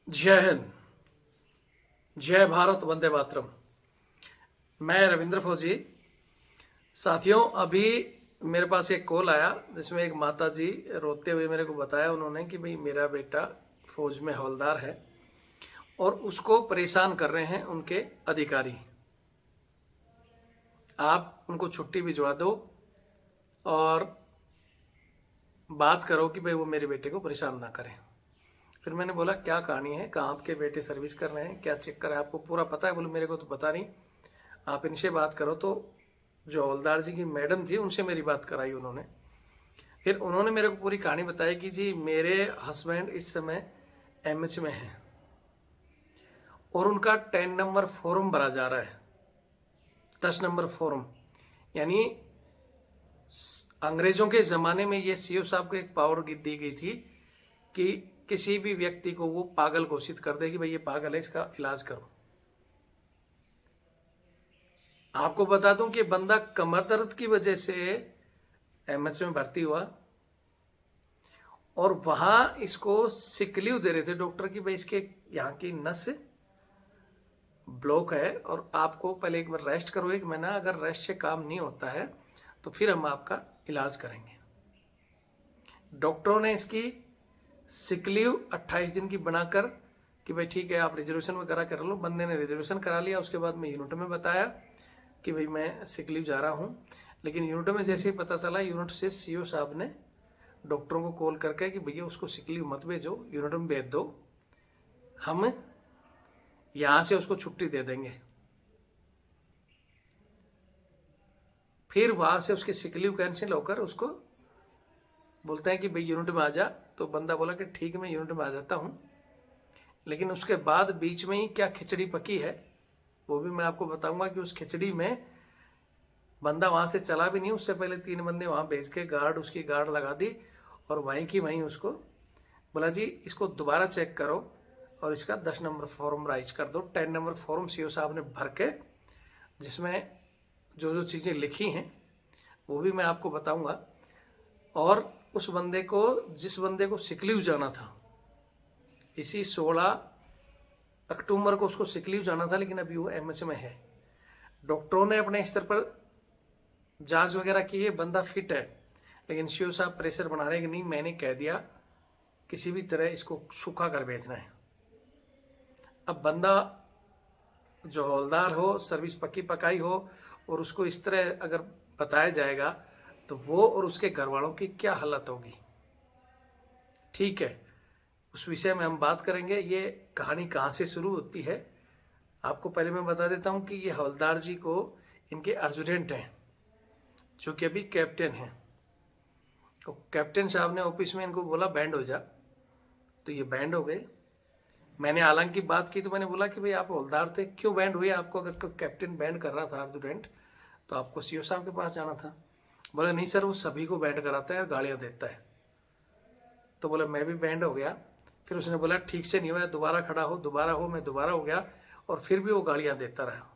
जय हिंद। जय भारत, वंदे मातरम। मैं रविंद्र फौजी। साथियों, अभी मेरे पास एक कॉल आया जिसमें एक माता जी रोते हुए मेरे को बताया उन्होंने कि भाई मेरा बेटा फौज में हवलदार है और उसको परेशान कर रहे हैं उनके अधिकारी। आप उनको छुट्टी भिजवा दो और बात करो कि भाई वो मेरे बेटे को परेशान ना करें। फिर मैंने बोला क्या कहानी है, कहाँ आपके बेटे सर्विस कर रहे हैं, क्या चक्कर है, आपको पूरा पता है? बोले मेरे को तो पता नहीं, आप इनसे बात करो। तो जो हवलदार जी की मैडम थी उनसे मेरी बात कराई उन्होंने। फिर उन्होंने मेरे को पूरी कहानी बताई कि जी मेरे हस्बैंड इस समय एमएच में हैं और उनका 10 नंबर फॉर्म भरा जा रहा है। 10 नंबर फॉर्म यानी अंग्रेजों के ज़माने में ये सीओ साहब को एक पावर दी गई थी कि किसी भी व्यक्ति को वो पागल घोषित कर दे कि भाई ये पागल है, इसका इलाज करो। आपको बता दूं कि बंदा कमर दर्द की वजह से एमएच में भर्ती हुआ और वहां इसको सिक लीव दे रहे थे डॉक्टर की भाई इसके यहाँ की नस ब्लॉक है और आपको पहले एक बार रेस्ट करो 1 महीना। अगर रेस्ट से काम नहीं होता है तो फिर हम आपका इलाज करेंगे। डॉक्टरों ने इसकी सिक लीव 28 दिन की बनाकर कि भाई ठीक है आप रिजर्वेशन वगैरह कर लो। बंदे ने रिजर्वेशन करा लिया। उसके बाद में यूनिट में बताया कि भाई मैं सिक लीव जा रहा हूँ, लेकिन यूनिट में जैसे ही पता चला यूनिट से सीओ साहब ने डॉक्टरों को कॉल करके कि भैया उसको सिक लीव मत भेजो, यूनिट में भेज दो, हम यहाँ से उसको छुट्टी दे देंगे। फिर वहाँ से उसकी सिक लीव कैंसिल होकर उसको बोलते हैं कि भाई यूनिट में आ जा। तो बंदा बोला कि ठीक है मैं यूनिट में आ जाता हूँ, लेकिन उसके बाद बीच में ही क्या खिचड़ी पकी है वो भी मैं आपको बताऊंगा कि उस खिचड़ी में बंदा वहां से चला भी नहीं। उससे पहले 3 बंदे वहां भेज के उसकी गार्ड लगा दी और वहीं की वहीं उसको बोला जी इसको दोबारा चेक करो और इसका 10 नंबर फॉर्म राइज कर दो। 10 नंबर फॉर्म सीओ साहब ने भर के जिसमें जो जो चीज़ें लिखी हैं वो भी मैं आपको बताऊंगा। और उस बंदे को, जिस बंदे को सिक लीव जाना था, इसी 16 अक्टूबर को उसको सिक लीव जाना था, लेकिन अभी वो एमएच में है। डॉक्टरों ने अपने स्तर पर जांच वगैरह की है, बंदा फिट है, लेकिन सीओ साहब प्रेशर बना रहे कि नहीं मैंने कह दिया किसी भी तरह इसको सूखा कर भेजना है। अब बंदा जो हवलदार हो, सर्विस पक्की पकाई हो और उसको इस तरह अगर बताया जाएगा तो वो और उसके घर वालों की क्या हालत होगी। ठीक है, उस विषय में हम बात करेंगे। ये कहानी कहाँ से शुरू होती है आपको पहले मैं बता देता हूँ कि ये हवलदार जी को इनके अर्जुडेंट हैं जो कि अभी कैप्टन हैं। तो कैप्टन साहब ने ऑफिस में इनको बोला बैंड हो जा, तो ये बैंड हो गए। मैंने हालांकि बात की तो मैंने बोला कि भाई आप हवलदार थे, क्यों बैंड हुए? आपको अगर कैप्टन बैंड कर रहा था अर्जुडेंट तो आपको सीओ साहब के पास जाना था। बोले नहीं सर वो सभी को बैंड कराता है और गालियाँ देता है। तो बोले मैं भी बैंड हो गया। फिर उसने बोला ठीक से नहीं हुआ, दोबारा खड़ा हो, दोबारा हो। मैं दोबारा हो गया और फिर भी वो गालियाँ देता रहा।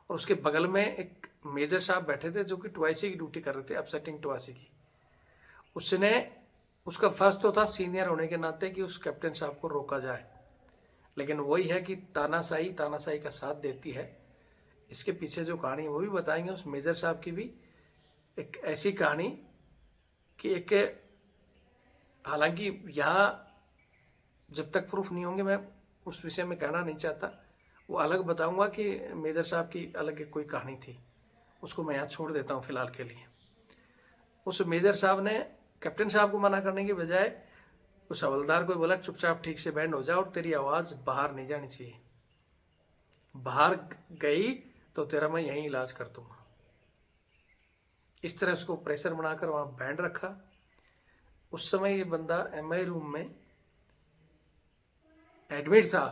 और उसके बगल में एक मेजर साहब बैठे थे जो कि 82 की ड्यूटी कर रहे थे, अपसेटिंग 82 की। उसने, उसका फर्ज तो था सीनियर होने के नाते कि उस कैप्टन साहब को रोका जाए, लेकिन वही है कि तानाशाही का साथ देती है। इसके पीछे जो कहानी है वो भी बताएंगे। उस मेजर साहब की भी एक ऐसी कहानी कि एक, हालांकि यहाँ जब तक प्रूफ नहीं होंगे मैं उस विषय में कहना नहीं चाहता, वो अलग बताऊंगा कि मेजर साहब की अलग एक कोई कहानी थी, उसको मैं यहाँ छोड़ देता हूँ फिलहाल के लिए। उस मेजर साहब ने कैप्टन साहब को मना करने की बजाय उस हवलदार को बोला चुपचाप ठीक से बैंड हो जा और तेरी आवाज़ बाहर नहीं जानी चाहिए, बाहर गई तो तेरा मैं यहीं इलाज कर दूंगा। इस तरह उसको प्रेशर बनाकर वहाँ बैंड रखा। उस समय ये बंदा एमआई रूम में एडमिट था,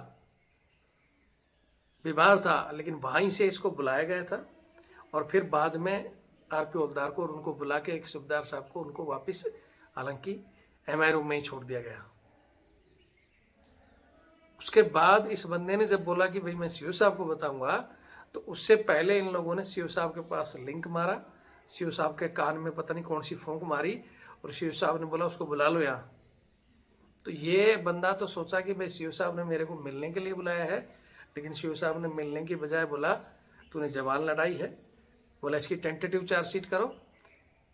बीमार था, लेकिन वहीं से इसको बुलाया गया था और फिर बाद में आरपी हवलदार को और उनको बुला के एक सूबेदार साहब को उनको वापस हालांकि एमआई रूम में ही छोड़ दिया गया। उसके बाद इस बंदे ने जब बोला कि भाई मैं सीओ साहब को बताऊंगा, तो उससे पहले इन लोगों ने सीओ साहब के पास लिंक मारा, सीओ साहब के कान में पता नहीं कौन सी फूंक मारी और सीओ साहब ने बोला उसको बुला लो यहाँ। तो ये बंदा तो सोचा कि भाई सीओ साहब ने मेरे को मिलने के लिए बुलाया है, लेकिन सीओ साहब ने मिलने की बजाय बोला तूने जवान लड़ाई है, बोला इसकी टेंटेटिव चार्जशीट करो।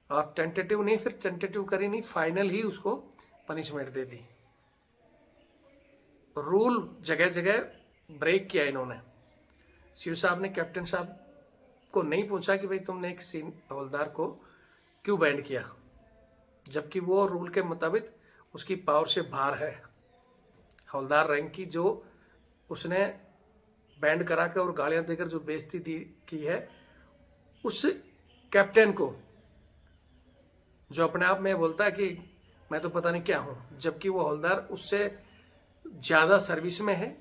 और टेंटेटिव नहीं, फिर टेंटेटिव करी नहीं, फाइनल ही उसको पनिशमेंट दे दी। रूल जगह जगह ब्रेक किया इन्होंने। सीओ साहब ने कैप्टन साहब को नहीं पूछा कि भाई तुमने एक हवलदार को क्यों बैंड किया, जबकि वो रूल के मुताबिक उसकी पावर से बाहर है। हवलदार रैंक की जो उसने बैंड करा के और गालियां देकर जो बेइज्जती की है उस कैप्टन को, जो अपने आप में बोलता है कि मैं तो पता नहीं क्या हूं, जबकि वो हवलदार उससे ज्यादा सर्विस में है,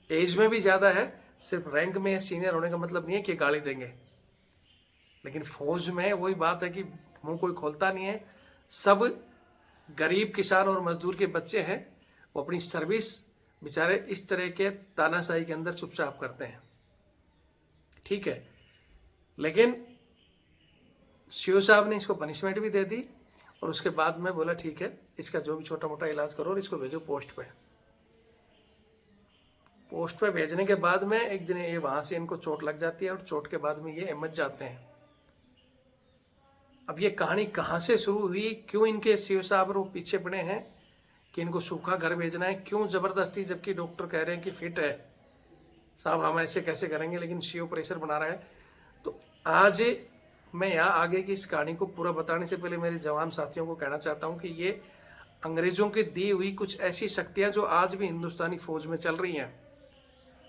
एज में भी ज्यादा है। सिर्फ रैंक में सीनियर होने का मतलब नहीं है कि गाली देंगे, लेकिन फौज में वही बात है कि मुंह कोई खोलता नहीं है। सब गरीब किसान और मजदूर के बच्चे हैं, वो अपनी सर्विस बेचारे इस तरह के तानाशाही के अंदर चुपचाप करते हैं, ठीक है। लेकिन सीओ साहब ने इसको पनिशमेंट भी दे दी और उसके बाद में बोला ठीक है, इसका जो भी छोटा मोटा इलाज करो और इसको भेजो पोस्ट पे। पोस्ट पे भेजने के बाद में एक दिन ये वहां से इनको चोट लग जाती है और चोट के बाद में ये मच जाते हैं। अब ये कहानी कहां से शुरू हुई, क्यों इनके सीओ साहब वो पीछे पड़े हैं कि इनको सूखा घर भेजना है, क्यों जबरदस्ती, जबकि डॉक्टर कह रहे हैं कि फिट है साहब, हम ऐसे कैसे करेंगे, लेकिन सीओ प्रेशर बना रहा है। तो आज मैं यहाँ आगे की इस कहानी को पूरा बताने से पहले मेरे जवान साथियों को कहना चाहता हूँ कि ये अंग्रेजों की दी हुई कुछ ऐसी शक्तियां जो आज भी हिंदुस्तानी फौज में चल रही हैं,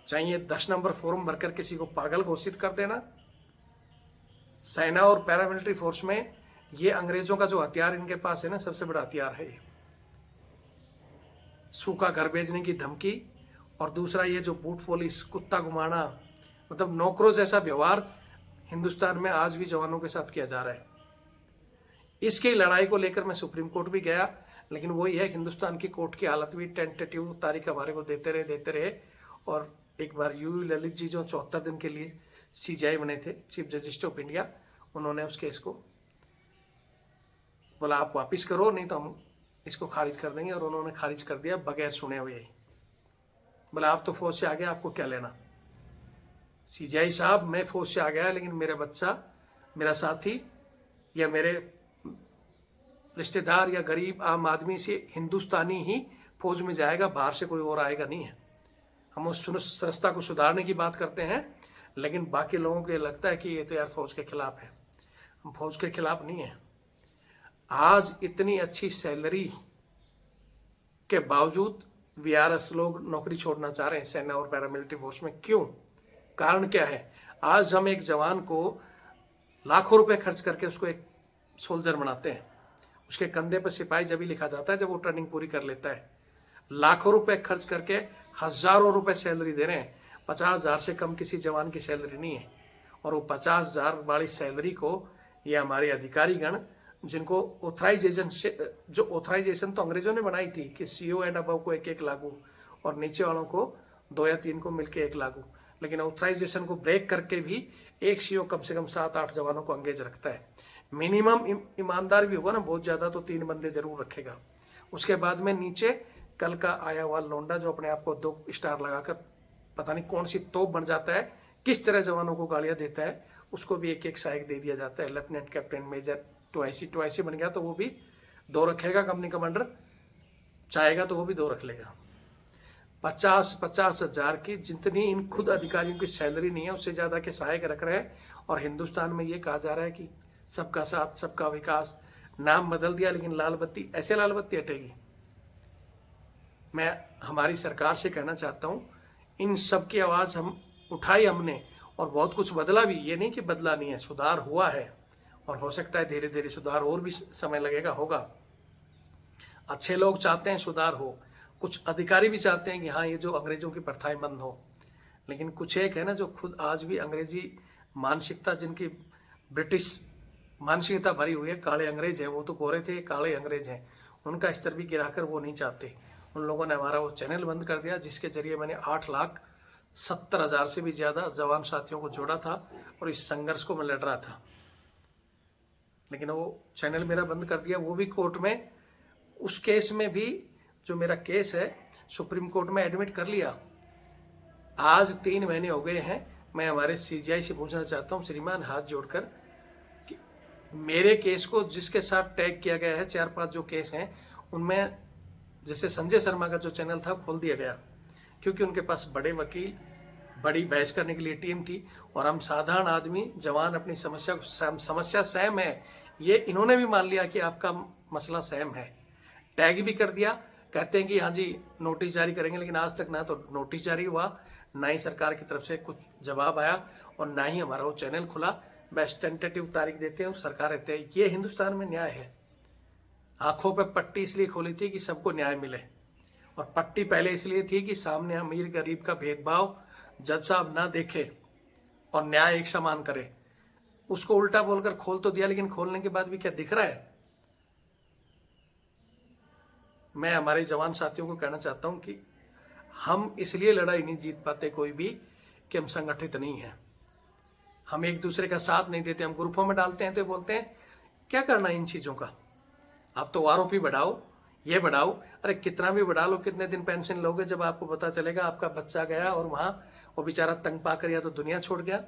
चाहे ये 10 नंबर फॉर्म भरकर किसी को पागल घोषित कर देना, सेना और पैरामिलिट्री फोर्स में ये अंग्रेजों का जो हथियार इनके पास है ना, सबसे बड़ा हथियार है ये, सूखा घर भेजने की धमकी। और दूसरा ये जो बूट पुलिस, कुत्ता घुमाना, मतलब नौकरों जैसा व्यवहार हिंदुस्तान में आज भी जवानों के साथ किया जा रहा है। इसकी लड़ाई को लेकर मैं सुप्रीम कोर्ट भी गया, लेकिन वही है, हिंदुस्तान की कोर्ट की हालत भी टेंटेटिव तारीख हमारे को देते रहे। और एक बार यू ललित जी जो 74 दिन के लिए सीजीआई बने थे, चीफ जस्टिस ऑफ इंडिया, उन्होंने उस केस को बोला आप वापिस करो, नहीं तो हम इसको खारिज कर देंगे, और उन्होंने खारिज कर दिया बगैर सुने हुए ही। बोला आप तो फौज से आ गए, आपको क्या लेना। सीजीआई साहब, मैं फौज से आ गया, लेकिन मेरा बच्चा, मेरा साथी या मेरे रिश्तेदार या गरीब आम आदमी से हिंदुस्तानी ही फौज में जाएगा, बाहर से कोई और आएगा नहीं है। हम उस संस्था को सुधारने की बात करते हैं, लेकिन बाकी लोगों को लगता है कि ये तो यार फौज के खिलाफ है। हम फौज के खिलाफ नहीं है। आज इतनी अच्छी सैलरी के बावजूद वीआरएस लोग नौकरी छोड़ना चाह रहे हैं सेना और पैरामिलिट्री फोर्स में। क्यों? कारण क्या है? आज हम एक जवान को लाखों रुपए खर्च करके उसको एक सोल्जर बनाते हैं, उसके कंधे पर सिपाही जब भी लिखा जाता है जब वो ट्रेनिंग पूरी कर लेता है। लाखों रुपए खर्च करके हजारों रुपए सैलरी दे रहे हैं, 50,000 से कम किसी जवान की सैलरी नहीं है। और वो 50,000 वाली सैलरी को ये हमारे अधिकारीगण, जिनको ऑथराइजेशन से, जो ऑथराइजेशन तो अंग्रेजों ने बनाई थी कि सीओ एंड अबव को 1-1 लागू और नीचे वालों को 2 या 3 को मिलकर 1 लागू, लेकिन ऑथराइजेशन को ब्रेक करके भी एक सीओ कम से कम 7-8 जवानों को अंगेज रखता है। मिनिमम ईमानदार भी होगा ना, बहुत ज्यादा तो 3 बंदे जरूर रखेगा। उसके बाद में नीचे कल का आया हुआ लौंडा जो अपने आप को 2 स्टार लगाकर पता नहीं कौन सी तोप बन जाता है, किस तरह जवानों को गालियां देता है, उसको भी 1-1 सहायक दे दिया जाता है। लेफ्टिनेंट, कैप्टन, मेजर, टॉयसी बन गया तो वो भी 2 रखेगा। कंपनी कमांडर चाहेगा तो वो भी 2 रख लेगा। 50-50 हजार की जितनी इन खुद अधिकारियों की सैलरी नहीं है, उससे ज्यादा के सहायक रख रहे हैं। और हिंदुस्तान में ये कहा जा रहा है कि सबका साथ सबका विकास, नाम बदल दिया, लेकिन लाल बत्ती, ऐसे लाल बत्ती हटेगी। मैं हमारी सरकार से कहना चाहता हूं, इन सब की आवाज हम उठाई हमने और बहुत कुछ बदला भी, ये नहीं कि बदला नहीं है, सुधार हुआ है और हो सकता है धीरे धीरे सुधार और भी समय लगेगा, होगा। अच्छे लोग चाहते हैं सुधार हो, कुछ अधिकारी भी चाहते हैं कि हाँ ये जो अंग्रेजों की प्रथाएं बंद हो, लेकिन कुछ एक है ना जो खुद आज भी अंग्रेजी मानसिकता, जिनकी ब्रिटिश मानसिकता भरी हुई है, काले अंग्रेज हैं, वो तो गोरे थे, काले अंग्रेज हैं, उनका स्तर भी गिराकर वो नहीं चाहते। उन लोगों ने हमारा वो चैनल बंद कर दिया जिसके जरिए मैंने 8,70,000 से भी ज्यादा जवान साथियों को जोड़ा था और इस संघर्ष को मैं लड़ रहा था, लेकिन वो चैनल मेरा बंद कर दिया, वो भी कोर्ट में। उस केस में भी जो मेरा केस है सुप्रीम कोर्ट में एडमिट कर लिया। आज 3 महीने हो गए हैं। मैं हमारे सीजीआई से पूछना चाहता हूँ श्रीमान, हाथ जोड़कर, कि मेरे केस को जिसके साथ टैग किया गया है, 4-5 जो केस हैं उनमें जैसे संजय शर्मा का जो चैनल था खोल दिया गया, क्योंकि उनके पास बड़े वकील, बड़ी बहस करने के लिए टीम थी, और हम साधारण आदमी जवान अपनी समस्या सेम है, ये इन्होंने भी मान लिया कि आपका मसला सेम है, टैग भी कर दिया। कहते हैं कि हाँ जी नोटिस जारी करेंगे, लेकिन आज तक ना तो नोटिस जारी हुआ, ना ही सरकार की तरफ से कुछ जवाब आया, और ना ही हमारा वो चैनल खुला। बस टेंटेटिव तारीख देते हैं और सरकार रहते हैं। ये हिंदुस्तान में न्याय है। आंखों पे पट्टी इसलिए खोली थी कि सबको न्याय मिले, और पट्टी पहले इसलिए थी कि सामने अमीर गरीब का भेदभाव जज साहब ना देखे और न्याय एक समान करे। उसको उल्टा बोलकर खोल तो दिया, लेकिन खोलने के बाद भी क्या दिख रहा है? मैं हमारे जवान साथियों को कहना चाहता हूं कि हम इसलिए लड़ाई नहीं जीत पाते कोई भी कि हम संगठित नहीं हैं, हम एक दूसरे का साथ नहीं देते। हम ग्रुपों में डालते हैं तो बोलते हैं क्या करना है इन चीजों का, आप तो आरोपी बढ़ाओ, ये बढ़ाओ। अरे कितना भी बढ़ा लो, कितने दिन पेंशन लोगे जब आपको पता चलेगा आपका बच्चा गया और वहां वो बेचारा तंग पाकर या तो दुनिया छोड़ गया।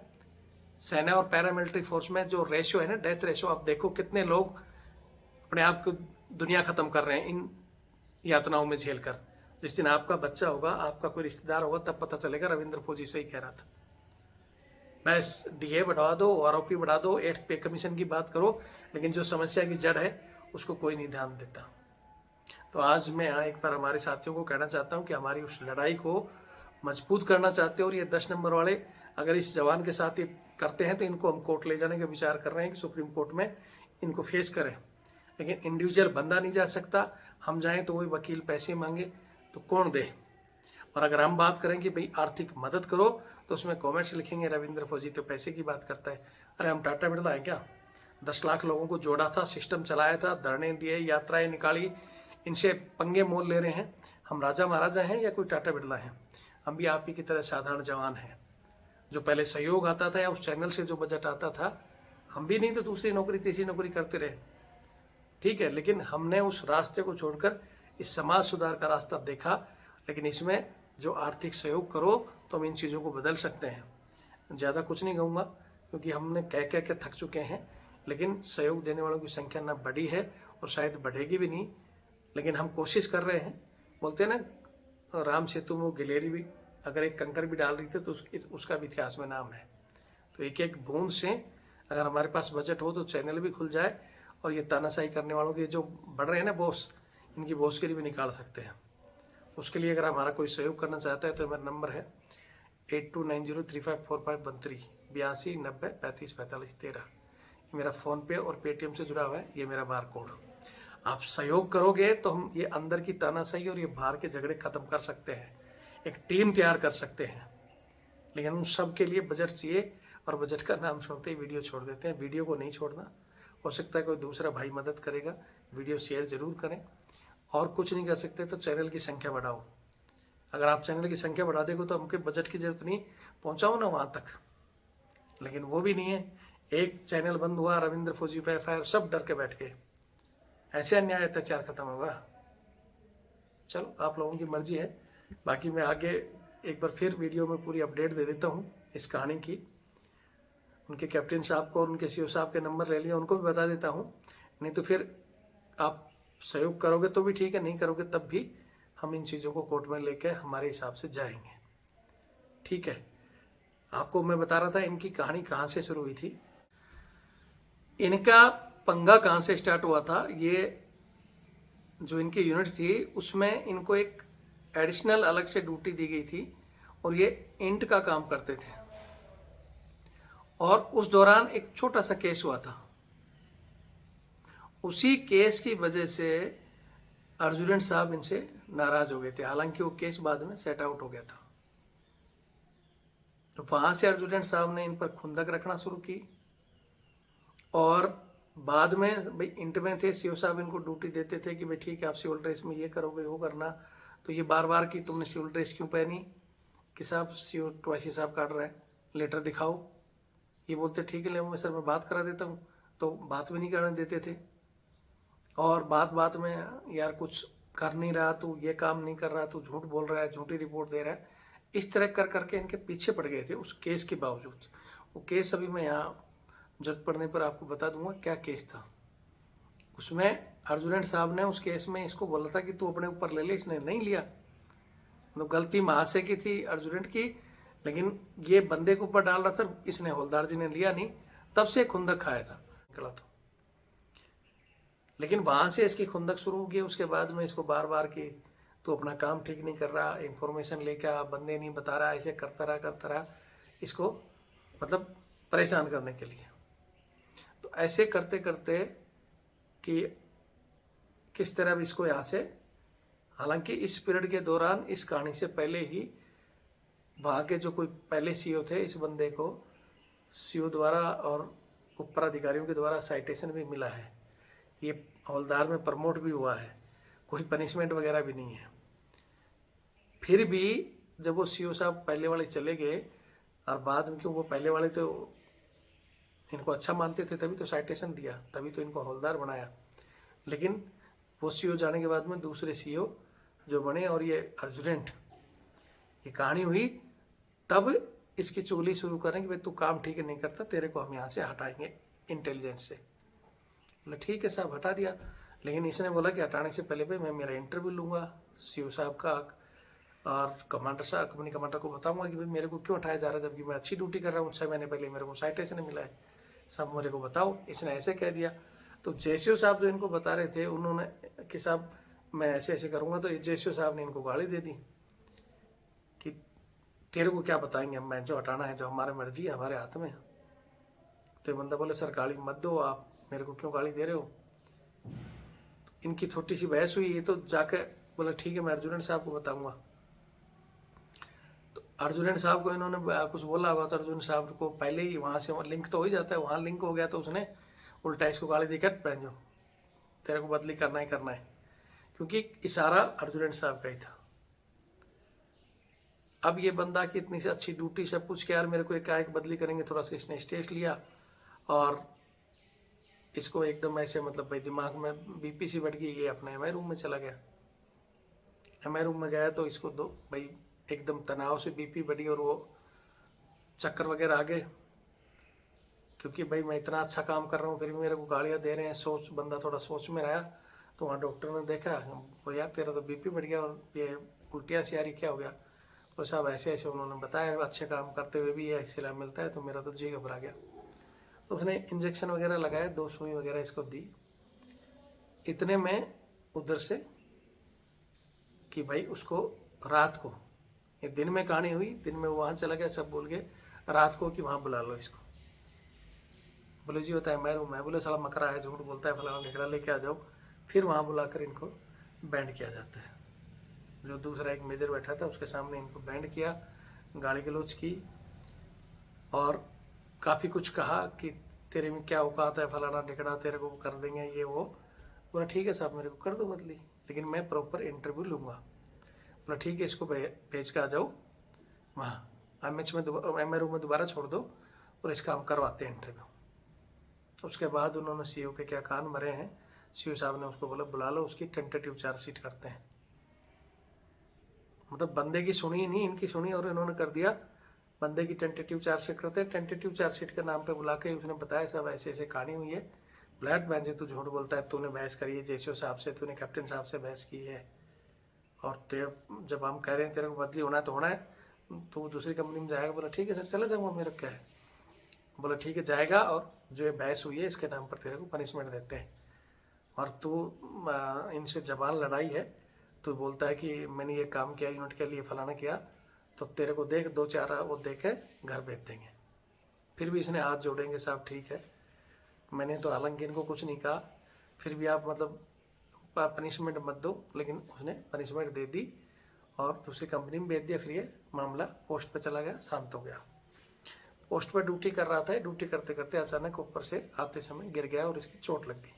सेना और पैरामिलिट्री फोर्स में जो रेशियो है ना, डेथ रेशियो, आप देखो कितने लोग अपने आप को दुनिया खत्म कर रहे हैं इन यातनाओं में झेलकर। जिस दिन आपका बच्चा होगा, आपका कोई रिश्तेदार होगा, तब पता चलेगा रविंद्र फौजी सही कह रहा था। बस डीए बढ़ा दो, आरोपी बढ़ा दो, 8th पे कमीशन की बात करो, लेकिन जो समस्या की जड़ है उसको कोई नहीं ध्यान देता। तो आज मैं यहाँ एक बार हमारे साथियों को कहना चाहता हूँ कि हमारी उस लड़ाई को मजबूत करना चाहते हैं, और ये 10 नंबर वाले अगर इस जवान के साथ ये करते हैं तो इनको हम कोर्ट ले जाने का विचार कर रहे हैं कि सुप्रीम कोर्ट में इनको फेस करें। लेकिन इंडिविजुअल बंदा नहीं जा सकता, हम जाएं तो वही वकील पैसे मांगे तो कौन दे। और अगर हम बात करें कि भाई आर्थिक मदद करो, तो उसमें कमेंट्स लिखेंगे रविंद्र फौजी तो पैसे की बात करता है। अरे हम टाटा बिरला है क्या? 10 लाख लोगों को जोड़ा था, सिस्टम चलाया था, धरने दिए, यात्राएं निकाली, इनसे पंगे मोल ले रहे हैं। हम राजा महाराजा हैं या कोई टाटा बिरला है? हम भी आप ही की तरह साधारण जवान हैं। जो पहले सहयोग आता था या उस चैनल से जो बजट आता था, हम भी नहीं तो दूसरी नौकरी तीसरी नौकरी करते रहे, ठीक है, लेकिन हमने उस रास्ते को छोड़कर इस समाज सुधार का रास्ता देखा। लेकिन इसमें जो आर्थिक सहयोग करो तो हम इन चीज़ों को बदल सकते हैं। ज़्यादा कुछ नहीं कहूँगा क्योंकि हमने कह के थक चुके हैं, लेकिन सहयोग देने वालों की संख्या ना बढ़ी है और शायद बढ़ेगी भी नहीं, लेकिन हम कोशिश कर रहे हैं। बोलते हैं ना, राम सेतु में वो गिलेरी भी अगर एक कंकर भी डाल रही थी तो उसका भी इतिहास में नाम है। तो एक एक बूंद से अगर हमारे पास बजट हो तो चैनल भी खुल जाए, और ये तानाशाही करने वालों के जो बढ़ रहे हैं ना बॉस, इनकी बॉसगिरी भी निकाल सकते हैं। उसके लिए अगर हमारा कोई सहयोग करना चाहता है तो मेरा नंबर है 8290354513 82 90 35 45 13। मेरा फ़ोन पे और पेटीएम से जुड़ा हुआ है, ये मेरा बार कोड। आप सहयोग करोगे तो हम ये अंदर की तानाशाही और ये बाहर के झगड़े खत्म कर सकते हैं, एक टीम तैयार कर सकते हैं। लेकिन उन सब के लिए बजट चाहिए, और बजट का नाम सुनते ही वीडियो छोड़ देते हैं। वीडियो को नहीं छोड़ना, हो सकता है कोई दूसरा भाई मदद करेगा, वीडियो शेयर जरूर करें। और कुछ नहीं कर सकते तो चैनल की संख्या बढ़ाओ। अगर आप चैनल की संख्या बढ़ा देंगे तो हमके बजट की जरूरत नहीं, पहुंचाओ ना वहाँ तक, लेकिन वो भी नहीं है। एक चैनल बंद हुआ, रविंद्र फौजी पे FIR, सब डर के बैठ गए। ऐसे अन्याय अत्याचार खत्म होगा? चलो आप लोगों की मर्जी है। बाकी मैं आगे एक बार फिर वीडियो में पूरी अपडेट दे देता हूँ इस कहानी की। उनके कैप्टन साहब को और उनके CO साहब के नंबर ले लिया, उनको भी बता देता हूँ। नहीं तो फिर आप सहयोग करोगे तो भी ठीक है, नहीं करोगे तब भी हम इन चीज़ों को कोर्ट में लेके हमारे हिसाब से जाएंगे, ठीक है। आपको मैं बता रहा था इनकी कहानी कहाँ से शुरू हुई थी, इनका पंगा कहाँ से स्टार्ट हुआ था। ये जो इनकी यूनिट थी उसमें इनको एक एडिशनल अलग से ड्यूटी दी गई थी, और ये इंट का काम करते थे। और उस दौरान एक छोटा सा केस हुआ था, उसी केस की वजह से अर्जुन साहब इनसे नाराज हो गए थे। हालांकि वो केस बाद में सेट आउट हो गया था। तो वहां से अर्जुन साहब ने इन पर खुंदक रखना शुरू की, और बाद में भाई इंट में थे, CO साहब इनको ड्यूटी देते थे कि भाई ठीक है आप सिविल ड्रेस में ये करोगे वो करना। तो ये बार बार कि तुमने सिविल ड्रेस क्यों पहनी, कि साहब CO ट्वाइसी साहब काट रहा है, लेटर दिखाओ। ये बोलते ठीक है ले मैं सर मैं बात करा देता हूँ, तो बात भी नहीं करने देते थे। और बात बात में यार कुछ कर नहीं रहा, तू ये काम नहीं कर रहा, तू झूठ बोल रहा है, झूठी रिपोर्ट दे रहा है, इस तरह कर करके इनके पीछे पड़ गए थे उस केस के बावजूद। वो केस अभी मैं यहाँ जरूरत पड़ने पर आपको बता दूंगा क्या केस था। उसमें अर्जुनन साहब ने उस केस में इसको बोला था कि तू अपने ऊपर ले ले, इसने नहीं लिया। मतलब गलती महाशय की थी, अर्जुनन की, लेकिन ये बंदे के ऊपर डाल रहा था, इसने हवलदार जी ने लिया नहीं, तब से खुंदक खाया था, निकला था। लेकिन वहां से इसकी खुंदक शुरू होगी। उसके बाद में इसको बार बार कि तू अपना काम ठीक नहीं कर रहा, इंफॉर्मेशन लेके आ, बंदे नहीं बता रहा, ऐसे करता रहा इसको मतलब परेशान करने के लिए। तो ऐसे करते करते कि किस तरह भी इसको यहाँ से, हालांकि इस पीरियड के दौरान इस कहानी से पहले ही वहाँ के जो कोई पहले सीईओ थे, इस बंदे को सीईओ द्वारा और ऊपर अधिकारियों के द्वारा साइटेशन भी मिला है, ये हवलदार में प्रमोट भी हुआ है, कोई पनिशमेंट वगैरह भी नहीं है। फिर भी जब वो सीईओ साहब पहले वाले चले गए और बाद में, क्यों वो पहले वाले तो इनको अच्छा मानते थे, तभी तो साइटेशन दिया, तभी तो इनको हवलदार बनाया। लेकिन वो सीईओ जाने के बाद में दूसरे सीईओ जो बने और ये अर्जुनेंट, ये कहानी हुई, तब इसकी चुगली शुरू करें कि भाई तू काम ठीक नहीं करता, तेरे को हम यहाँ से हटाएंगे इंटेलिजेंस से। बोला ठीक है साहब, हटा दिया। लेकिन इसने बोला कि हटाने से पहले भाई मैं मेरा इंटरव्यू लूंगा सीईओ साहब का, और कमांडर साहब, कंपनी कमांडर को बताऊंगा कि भाई मेरे को क्यों हटाया जा रहा है, जबकि मैं अच्छी ड्यूटी कर रहा हूँ, 6 महीने पहले मेरे को साइटेशन मिला है, सब मेरे को बताओ। इसने ऐसे कह दिया। तो जेसीओ साहब जो इनको बता रहे थे, उन्होंने कि साहब मैं ऐसे ऐसे करूंगा, तो जेसीओ साहब ने इनको गाली दे दी कि तेरे को क्या बताएंगे हम, मैं जो हटाना है, जो हमारी मर्जी है, हमारे हाथ में। तो बंदा बोले सर गाली मत दो, आप मेरे को क्यों गाली दे रहे हो। इनकी छोटी सी बहस हुई, ये तो जाकर बोला ठीक है मैं अर्जुनन साहब को बताऊंगा। तो अर्जुनन साहब को इन्होंने कुछ बोला होगा, तो अर्जुन साहब को पहले ही वहां से लिंक तो हो ही जाता है, वहां लिंक हो गया, तो उसने उल्टा इसको गाली दी, कट पहन जो, तेरे को बदली करना ही करना है, क्योंकि इशारा अर्जुनन साहब का ही था। अब ये बंदा की इतनी से अच्छी ड्यूटी सब कुछ के, यार मेरे को एक बदली करेंगे, थोड़ा सा इसने स्टेज लिया और इसको एकदम ऐसे मतलब भाई दिमाग में बीपी सी बढ़ गई, ये अपने एमआई रूम में चला गया। एमआई रूम में गया तो इसको दो भाई एकदम तनाव से बीपी बढ़ी और वो चक्कर वगैरह आ गए, क्योंकि भाई मैं इतना अच्छा काम कर रहा हूँ फिर भी मेरे को गालियाँ दे रहे हैं। सोच, बंदा थोड़ा सोच में रहा, तो वहाँ डॉक्टर ने देखा, वो यार तेरा तो बीपी बढ़ गया और ये उल्टियाँ सी आ रही, क्या हो गया। और साहब ऐसे ऐसे उन्होंने बताया, अच्छे काम करते हुए भी ये सिला मिलता है, तो मेरा तो जी घबरा गया। तो उसने इंजेक्शन वगैरह लगाया, 2 सुई वगैरह इसको दी। इतने में उधर से कि भाई उसको रात को, ये दिन में कहानी हुई, दिन में वो वहाँ चला गया, सब बोल गए, रात को कि वहाँ बुला लो इसको। बोले जी होता है मैं रूम है, बोले साला मकरा है, झूठ बोलता है, फलाना निकला, लेके आ जाओ। फिर वहाँ बुलाकर इनको बैंड किया जाता है। जो दूसरा एक मेजर बैठा था उसके सामने इनको बैंड किया, गाली गलौज की और काफ़ी कुछ कहा कि तेरे में क्या औकात है, फलाना टिकड़ा, तेरे को कर देंगे ये वो। बोला ठीक है साहब मेरे को कर दो बदली, लेकिन मैं प्रॉपर इंटरव्यू लूँगा। बोला ठीक है इसको भेज के आ जाओ वहाँ एमआई रूम में दोबारा छोड़ दो और इसका हम करवाते हैं इंटरव्यू। उसके बाद उन्होंने सीईओ के क्या कान भरे हैं, सीईओ साहब ने उसको बोला बुला लो, उसकी टेंटेटिव चार्जशीट करते हैं। मतलब बंदे की सुनी नहीं, इनकी सुनी और इन्होंने कर दिया बंदे की टेंटेटिव चार्जशीट करते हैं। टेंटेटिव चार्जशीट के नाम पे बुला के उसने बताया सब ऐसे ऐसे कहानी हुई है, ब्लैड बैंजे तू झूठ बोलता है, तूने बहस करी है जेसीओ साहब से, तूने कैप्टन साहब से बहस की है, और जब हम कह रहे हैं तेरे को बदली होना है तो होना है, तू दूसरी कंपनी में जाएगा। बोला ठीक है सर चला जाऊँगा, मेरा क्या है। बोला ठीक है जाएगा, और जो ये बहस हुई है इसके नाम पर तेरे को पनिशमेंट देते हैं, और तू इनसे जबान लड़ाई है, तू बोलता है कि मैंने ये काम किया यूनिट के लिए, फलाना किया, तो तेरे को देख 2-4 वो देखे घर भेज देंगे। फिर भी इसने हाथ जोड़ेंगे साहब ठीक है, मैंने तो हालांकि इनको कुछ नहीं कहा, फिर भी आप मतलब पनिशमेंट मत दो, लेकिन उसने पनिशमेंट दे दी और दूसरी कंपनी में भेज दिया। फिर ये मामला पोस्ट पे चला गया, शांत हो गया। पोस्ट पर ड्यूटी कर रहा था, ड्यूटी करते करते अचानक ऊपर से आते समय गिर गया और इसकी चोट लग गई।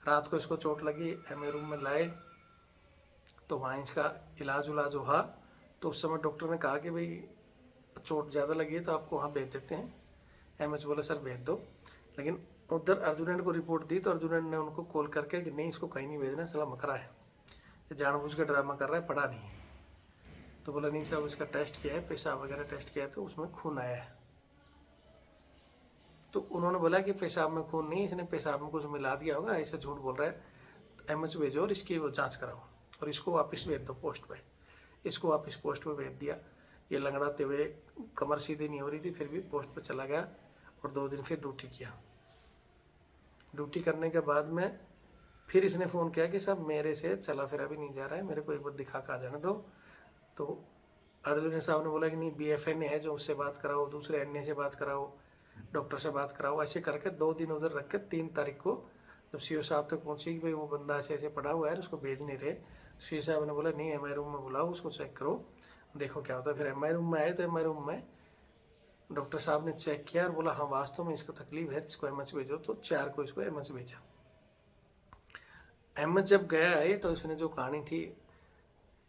रात को इसको चोट लगी, एमआई रूम में लाए, तो वहाँ इसका इलाज हुआ। तो उस समय डॉक्टर ने कहा कि भाई चोट ज़्यादा लगी है तो आपको वहाँ भेज देते हैं। एमएच बोले सर भेज दो, लेकिन उधर अर्जुनन को रिपोर्ट दी तो अर्जुनन ने उनको कॉल करके कि नहीं इसको कहीं नहीं भेजना, साला मकरा है। जानबूझ के ड्रामा कर रहा है, पढ़ा नहीं है। तो बोला नहीं साहब इसका टेस्ट किया है, पेशाब वगैरह टेस्ट किया है तो उसमें खून आया है। तो उन्होंने बोला कि पेशाब में खून नहीं, इसने पेशाब में कुछ मिला दिया होगा, ऐसे झूठ बोल रहा है, एमएच भेजो और इसकी वो जांच कराओ और इसको वापस भेज दो पोस्ट पे। इसको वापस पोस्ट पे भेज दिया। ये लंगड़ाते हुए, कमर सीधी नहीं हो रही थी, फिर भी पोस्ट पे चला गया और 2 दिन फिर ड्यूटी किया। ड्यूटी करने के बाद में फिर इसने फ़ोन किया कि साहब मेरे से चला फिरा भी नहीं जा रहा है, मेरे को एक बार दिखा कर आ जाने दो। तो अर्जुन साहब ने बोला कि नहीं, BFNA है जो, उससे बात कराओ, दूसरे NA से बात कराओ, डॉक्टर से बात कराओ। ऐसे करके 2 दिन उधर रख के 3 तारीख को जब CO साहब तक पहुंची कि भाई वो बंदा ऐसे ऐसे पड़ा हुआ है, उसको भेज नहीं रहे, CO साहब ने बोला नहीं MI रूम में बुलाओ, उसको चेक करो, देखो क्या होता है। फिर MI रूम में आए तो MI रूम में डॉक्टर साहब ने चेक किया और बोला हाँ वास्तव में इसको तकलीफ है, इसको एमएच भेजो। तो 4 को इसको एमएच भेजा। एमएच जब गया है तो उसने जो कहानी थी,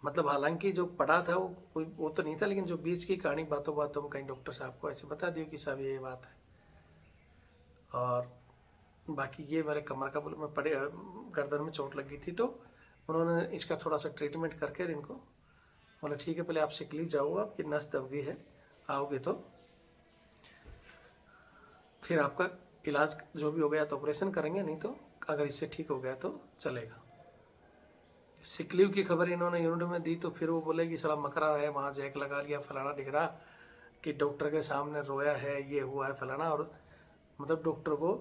मतलब हालांकि जो पढ़ा था वो कोई वो तो नहीं था, लेकिन जो बीच की कहानी बातों बातों में कहीं डॉक्टर साहब को ऐसे बता दियो कि साहब ये बात है। और बाकी ये मेरे कमर का मैं पड़े गर्दन में चोट लगी थी, तो उन्होंने इसका थोड़ा सा ट्रीटमेंट करके इनको बोला ठीक है पहले आप सिक लीव जाओ, आपकी नस दब गई है, आओगे तो फिर आपका इलाज जो भी हो गया तो ऑपरेशन करेंगे, नहीं तो अगर इससे ठीक हो गया तो चलेगा। सिक लीव की खबर इन्होंने यूनिट में दी तो फिर वो बोले कि साला मकरा है, वहाँ जैक लगा लिया, फलाना ढिगरा, कि डॉक्टर के सामने रोया है, ये हुआ है फलाना, और मतलब डॉक्टर को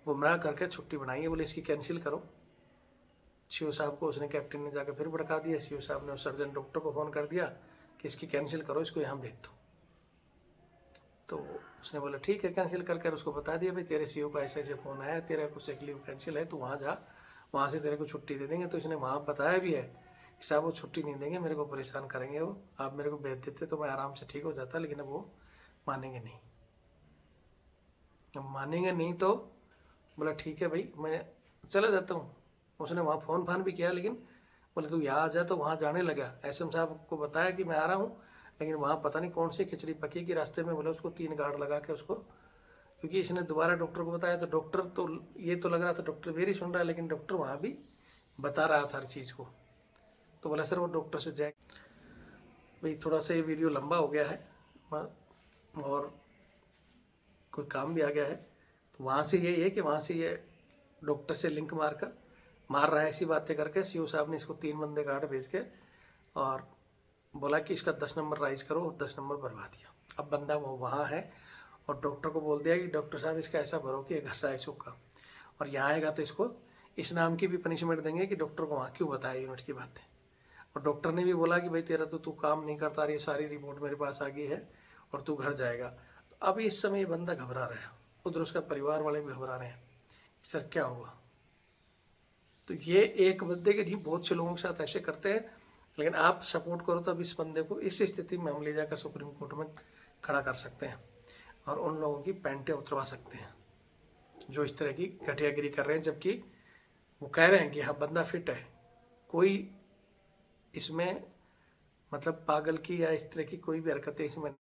गुमराह करके छुट्टी बनाई है। बोले इसकी कैंसिल करो। CO साहब को उसने कैप्टन ने जाकर फिर भड़का दिया। CO साहब ने उस सर्जन डॉक्टर को फ़ोन कर दिया कि इसकी कैंसिल करो, इसको यहाँ भेज दो। तो उसने बोला ठीक है, कैंसिल करके उसको बता दिया भाई तेरे CO का ऐसे ऐसे फ़ोन आया, तेरा कुछ सिक लीव कैंसिल है, तू वहाँ जा, वहाँ से तेरे को छुट्टी दे देंगे। तो इसने वहाँ बताया भी है कि साहब वो छुट्टी नहीं देंगे, मेरे को परेशान करेंगे, वो आप मेरे को भेज देते तो मैं आराम से ठीक हो जाता, लेकिन अब वो मानेंगे नहीं। अब मानेंगे नहीं तो बोला ठीक है भाई मैं चला जाता हूँ। उसने वहाँ फ़ोन फान भी किया, लेकिन बोले तू यहाँ आ जा, तो वहाँ जाने लगा। SM साहब को बताया कि मैं आ रहा हूँ, लेकिन वहाँ पता नहीं कौन सी खिचड़ी पकी कि रास्ते में बोले उसको 3 गार्ड लगा के उसको, क्योंकि इसने दोबारा डॉक्टर को बताया तो डॉक्टर तो ये तो लग रहा था डॉक्टर मेरी सुन रहा है, लेकिन डॉक्टर वहाँ भी बता रहा था हर चीज़ को। तो बोला सर वो डॉक्टर से जाए। भाई थोड़ा सा ये वीडियो लंबा हो गया है और कोई काम भी आ गया है, तो वहाँ से यही है कि वहाँ से ये डॉक्टर से लिंक मार रहा है ऐसी बातें करके। CO साहब ने इसको 3 बंदे गार्ड भेज के और बोला कि इसका 10 नंबर राइज करो, 10 नंबर भरवा दिया। अब बंदा वो वहाँ है और डॉक्टर को बोल दिया कि डॉक्टर साहब इसका ऐसा भरो कि घर से ऐसा का, और यहाँ आएगा तो इसको इस नाम की भी पनिशमेंट देंगे कि डॉक्टर को वहाँ क्यों बताया यूनिट की बातें। और डॉक्टर ने भी बोला कि भाई तेरा तो तू काम नहीं करता, रही सारी रिपोर्ट मेरे पास आ गई है और तू घर जाएगा। तो अभी इस समय ये बंदा घबरा रहा है, उधर उसका परिवार वाले भी घबरा रहे हैं सर क्या हुआ। तो ये एक बंदे के नहीं, बहुत से लोगों के साथ ऐसे करते हैं, लेकिन आप सपोर्ट करो तब इस बंदे को इस स्थिति में हम ले जाकर सुप्रीम कोर्ट में खड़ा कर सकते हैं और उन लोगों की पैंटें उतरवा सकते हैं जो इस तरह की घटियागिरी कर रहे हैं, जबकि वो कह रहे हैं कि हाँ बंदा फिट है। कोई इसमें मतलब पागल की या इस तरह की कोई भी हरकतें इसमें